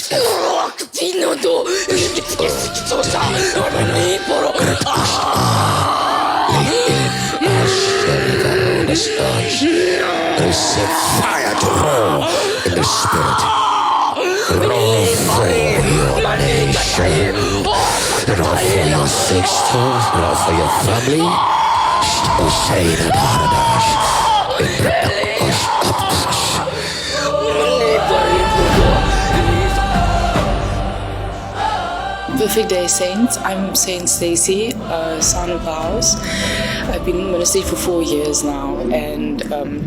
Receive fire to roll in the spirit. Roll for your nation. Roll for your sister. Roll for your family. Perfect Day Saints. I'm Saint Stacy, son of the house. I've been in ministry for 4 years now, and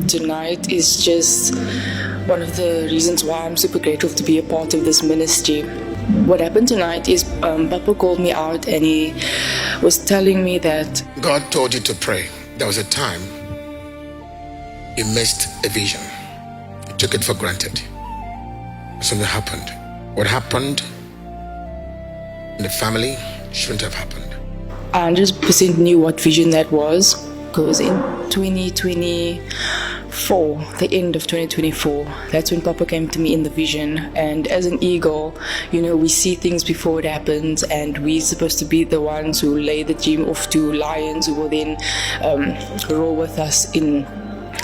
tonight is just one of the reasons why I'm super grateful to be a part of this ministry. What happened tonight is Papa called me out and he was telling me that God told you to pray. There was a time you missed a vision. You took it for granted. Something happened. What happened in the family shouldn't have happened. I 100% knew what vision that was, because in 2024, the end of 2024, that's when Papa came to me in the vision. And as an eagle, we see things before it happens, and we're supposed to be the ones who lay the dream off to lions who will then roll with us in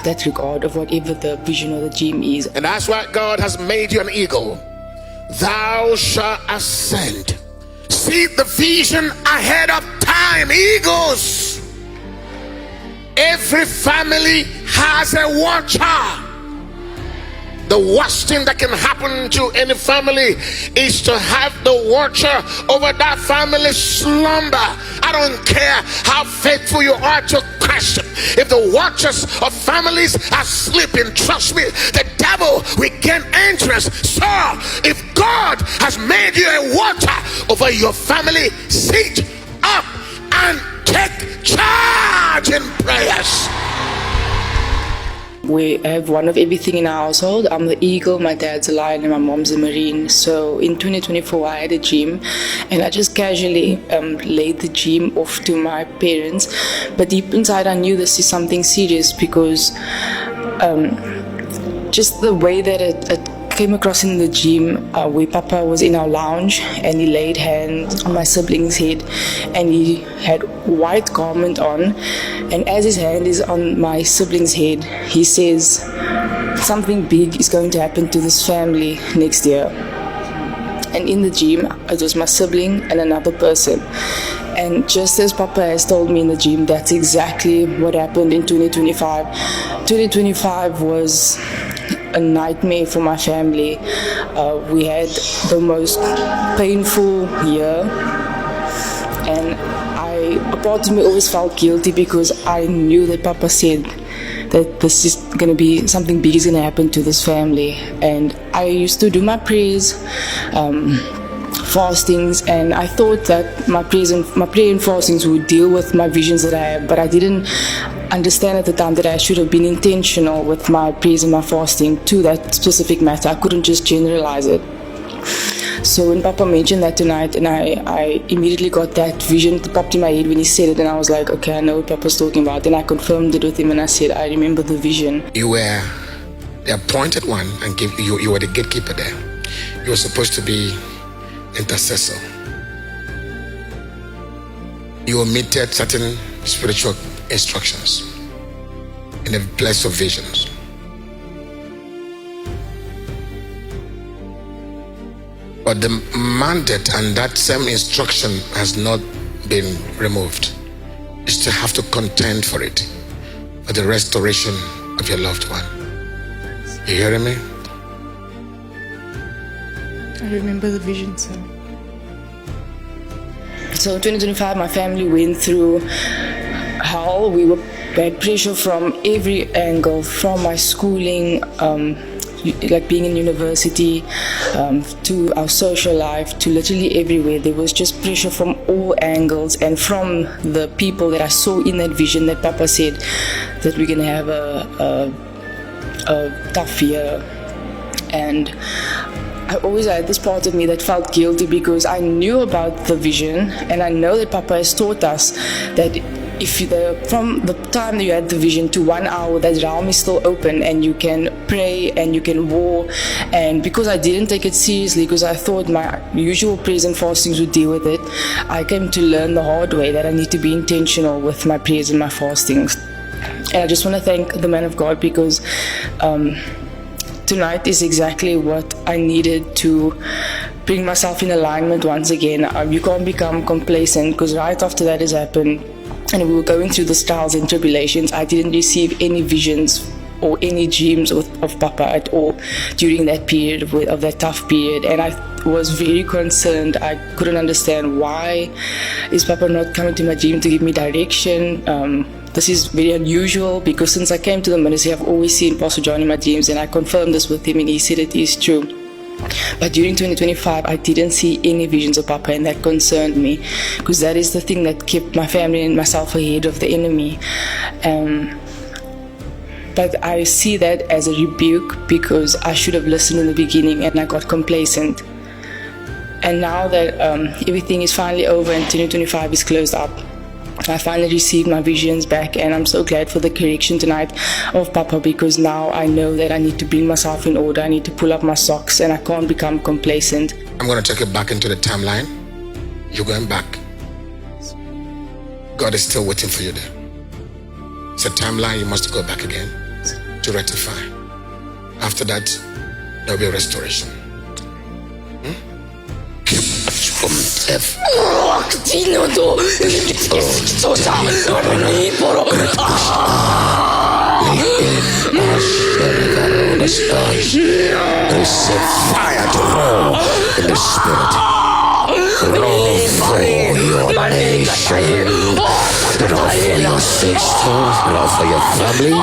that regard of whatever the vision or the dream is. And that's why God has made you an eagle. Thou shalt ascend. See the vision ahead of time, eagles. Every family has a watcher. The worst thing that can happen to any family is to have the watcher over that family's slumber. I don't care how faithful you are to Christ. If the watchers of families are sleeping, trust me, the devil will gain entrance. So, if God has made you a watcher over your family, sit up and take charge in prayers. We have one of everything in our household. I'm the eagle, my dad's a lion, and my mom's a marine. So in 2024, I had a dream, and I just casually laid the dream off to my parents. But deep inside, I knew this is something serious, because just the way that it came across in the dream, where Papa was in our lounge and he laid hands on my sibling's head, and he had white garment on, and as his hand is on my sibling's head, he says something big is going to happen to this family next year. And in the dream, it was my sibling and another person. And just as Papa has told me in the dream, that's exactly what happened in 2025. 2025 was a nightmare for my family. We had the most painful year, and a part of me always felt guilty, because I knew that Papa said that this is going to be something big is going to happen to this family. And I used to do my prayers, fastings, and I thought that my prayer and fastings would deal with my visions that I have, but I didn't understand at the time that I should have been intentional with my prayers and my fasting to that specific matter. I couldn't just generalize it. So when Papa mentioned that tonight, and I immediately got that vision that popped in my head when he said it, and I was like, okay, I know what Papa's talking about. And I confirmed it with him, and I said, I remember the vision. You were the appointed one, and you were the gatekeeper there. You were supposed to be intercessor. You omitted certain spiritual instructions in the place of visions. But the mandate and that same instruction has not been removed. You still have to contend for it, for the restoration of your loved one. You hearing me? I remember the vision, sir. So in 2025, my family went through hell. We had pressure from every angle, from my schooling, like being in university, to our social life, to literally everywhere. There was just pressure from all angles, and from the people that I saw in that vision that Papa said that we're going to have a tough year. And I always had this part of me that felt guilty, because I knew about the vision, and I know that Papa has taught us that from the time that you had the vision to 1 hour, that realm is still open and you can pray and you can war. And because I didn't take it seriously, because I thought my usual prayers and fastings would deal with it, I came to learn the hard way that I need to be intentional with my prayers and my fastings. And I just want to thank the man of God, because tonight is exactly what I needed to bring myself in alignment once again. You can't become complacent, because right after that has happened and we were going through the trials and tribulations, I didn't receive any visions or any dreams of Papa at all during that period of that tough period. And I was very concerned. I couldn't understand, why is Papa not coming to my dream to give me direction? This is very unusual, because since I came to the ministry, I've always seen Pastor John in my dreams, and I confirmed this with him and he said it is true. But during 2025, I didn't see any visions of Papa, and that concerned me, because that is the thing that kept my family and myself ahead of the enemy. But I see that as a rebuke, because I should have listened in the beginning and I got complacent. And now that everything is finally over and 2025 is closed up, I finally received my visions back, and I'm so glad for the correction tonight of Papa, because now I know that I need to bring myself in order. I need to pull up my socks, and I can't become complacent. I'm going to take you back into the timeline. You're going back. God is still waiting for you there. It's a timeline you must go back again to rectify. After that, there will be a restoration. From death. Receive fire to roll in the spirit. Roll for your nation. Roll for your sisters. Roll for your family.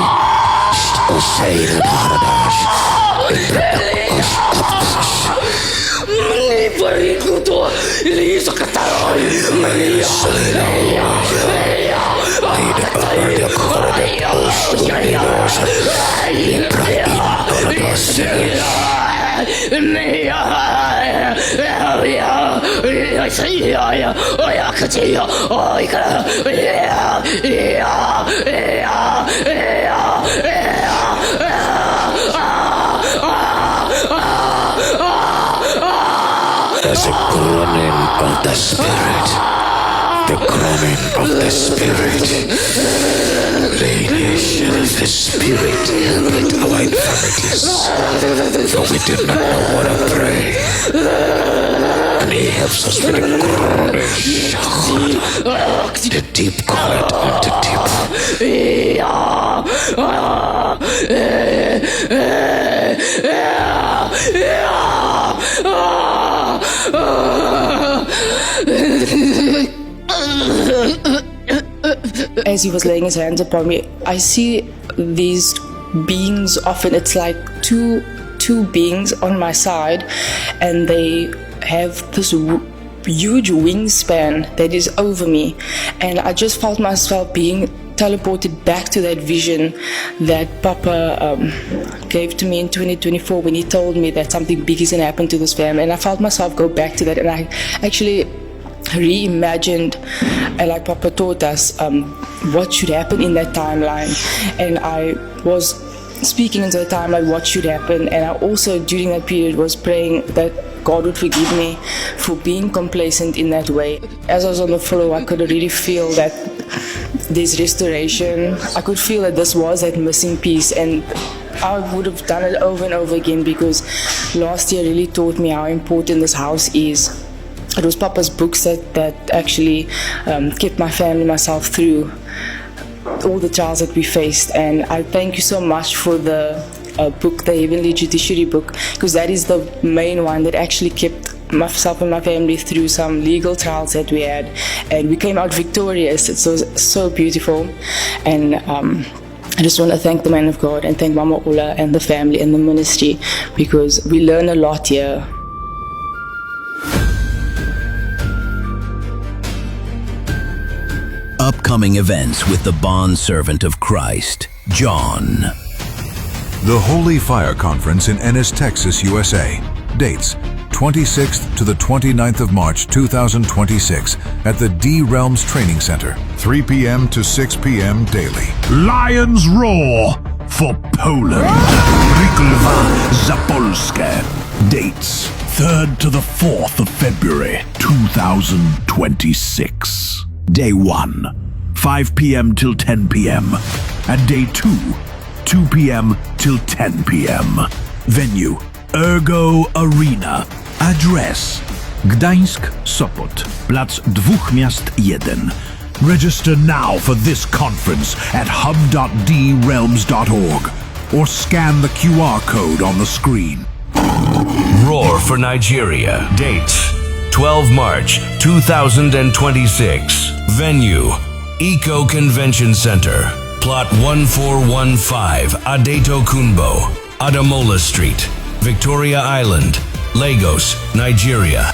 There's a groaning of the spirit. The groaning of the spirit. Radiation of the spirit with our infirmities. For we do not know what to pray. And he helps us with a groaning. The deep calleth unto As he was laying his hands upon me, I see these beings. Often it's like two beings on my side, and they have this huge wingspan that is over me, and I just felt myself being teleported back to that vision that Papa gave to me in 2024 when he told me that something big is going to happen to this family. And I felt myself go back to that, and I actually reimagined, like Papa taught us, what should happen in that timeline. And I was speaking into the timeline what should happen, and I also during that period was praying that God would forgive me for being complacent in that way. As I was on the floor, I could really feel that there's restoration. I could feel that this was that missing piece, and I would have done it over and over again, because last year really taught me how important this house is. It was Papa's books that actually kept my family, myself through all the trials that we faced. And I thank you so much for the book, the Heavenly Judiciary book, because that is the main one that actually kept myself and my family through some legal trials that we had, and we came out victorious. It was so beautiful. And I just want to thank the man of God and thank Mama Ola and the family and the ministry, because we learn a lot here. Upcoming events with the bondservant of Christ, John. The Holy Fire Conference in Ennis, Texas, USA. Dates: 26th to the 29th of March 2026 at the D Realms Training Center, 3 p.m. to 6 p.m. daily. Lions Roar for Poland. Ryklwa Zapolskie. Dates 3rd to the 4th of February 2026. Day 1, 5 p.m. till 10 p.m. And Day 2, 2 p.m. till 10 p.m. Venue, Ergo Arena. Address, Gdańsk, Sopot, Plac Dwóch Miast 1. Register now for this conference at hub.drealms.org or scan the QR code on the screen. Roar for Nigeria. Dates 12 March 2026. Venue Eco Convention Center. Plot 1415 Adeto Kunbo, Adamola Street, Victoria Island, Lagos, Nigeria.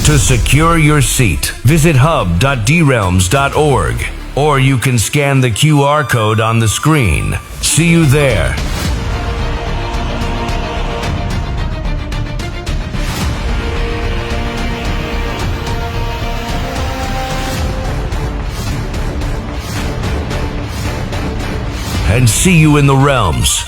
To secure your seat, visit hub.drealms.org or you can scan the QR code on the screen. See you there. And see you in the realms.